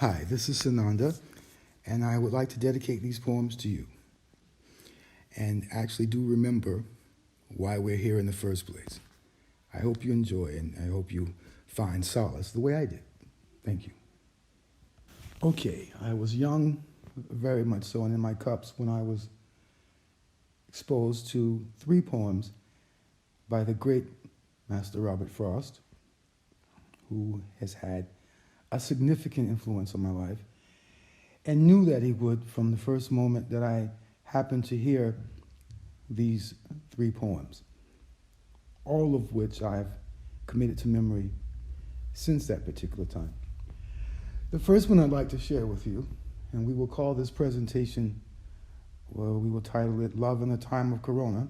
Hi, this is Sananda, and I would like to dedicate these poems to you. And actually do remember why we're here in the first place. I hope you enjoy, and I hope you find solace the way I did. Thank you. Okay, I was young, very much so, and in my cups when I was exposed to 3 poems by the great Master Robert Frost, who has had a significant influence on my life, and knew that he would from the first moment that I happened to hear these 3 poems, all of which I've committed to memory since that particular time. The first one I'd like to share with you, and we will call this presentation, well, we will title it Love in the Time of Corona,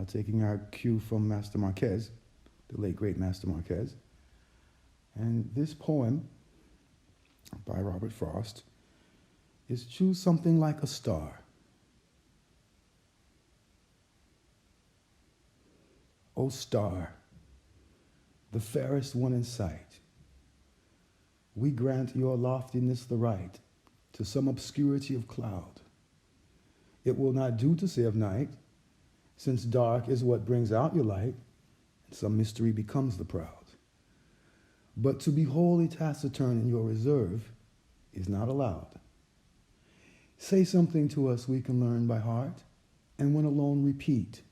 taking our cue from Master Marquez, the late great Master Marquez. And this poem by Robert Frost is Choose Something Like a Star. O star, the fairest one in sight, we grant your loftiness the right to some obscurity of cloud. It will not do to say of night, since dark is what brings out your light, and some mystery becomes the proud. But to be wholly taciturn in your reserve is not allowed. Say something to us we can learn by heart, and when alone repeat.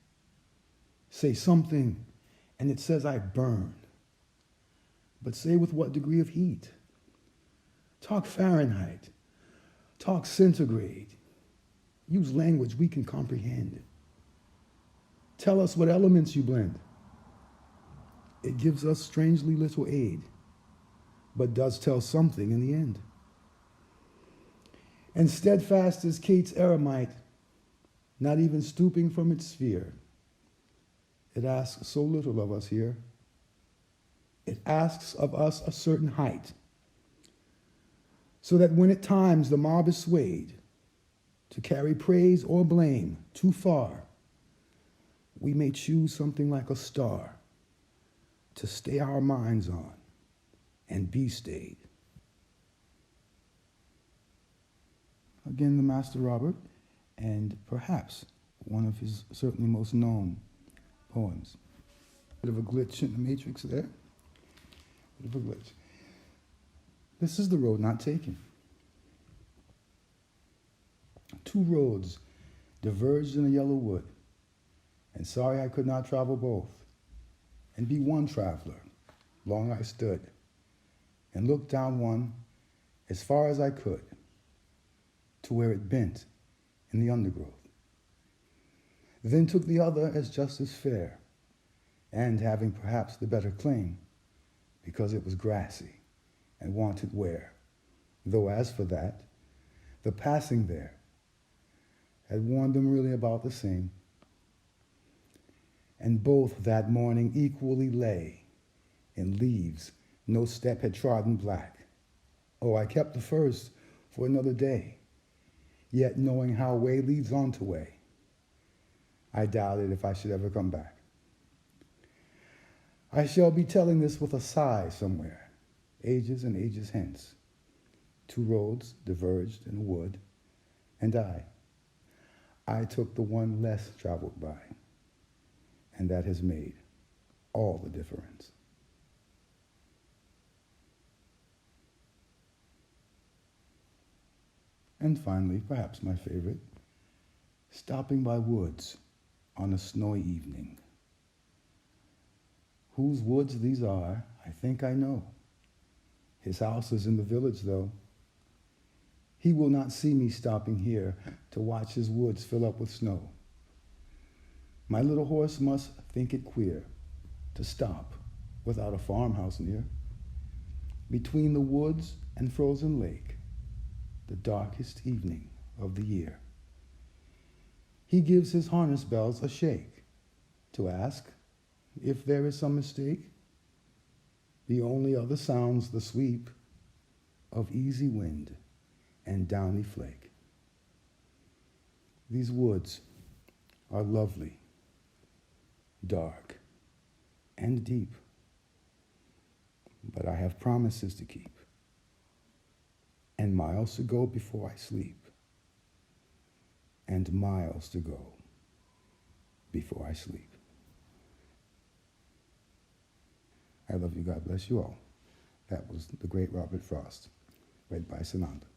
Say something, and it says I burn. But say with what degree of heat? Talk Fahrenheit. Talk centigrade. Use language we can comprehend. Tell us what elements you blend. It gives us strangely little aid, but does tell something in the end. And steadfast as Keats Eremite, not even stooping from its sphere, it asks so little of us here. It asks of us a certain height, so that when at times the mob is swayed to carry praise or blame too far, we may choose something like a star to stay our minds on and be stayed. Again, the Master Robert, and perhaps one of his certainly most known poems. Bit of a glitch in the matrix there. Bit of a glitch. This is the road not taken. 2 roads diverged in a yellow wood, and sorry I could not travel both, and be one traveler. Long I stood, and looked down one as far as I could, to where it bent in the undergrowth. Then took the other as just as fair, and having perhaps the better claim, because it was grassy and wanted wear, though as for that, the passing there had warned them really about the same. And both that morning equally lay in leaves no step had trodden black. Oh, I kept the first for another day, yet knowing how way leads on to way, I doubted if I should ever come back. I shall be telling this with a sigh somewhere, ages and ages hence. 2 roads diverged in a wood, and I took the one less traveled by, and that has made all the difference. And finally, perhaps my favorite, stopping by woods on a snowy evening. Whose woods these are, I think I know. His house is in the village, though. He will not see me stopping here to watch his woods fill up with snow. My little horse must think it queer to stop without a farmhouse near. Between the woods and frozen lake, the darkest evening of the year. He gives his harness bells a shake to ask if there is some mistake. The only other sounds the sweep of easy wind and downy flake. These woods are lovely, dark, and deep, but I have promises to keep. and miles to go before I sleep, and miles to go before I sleep. I love you. God bless you all. That was the great Robert Frost, read by Sananda.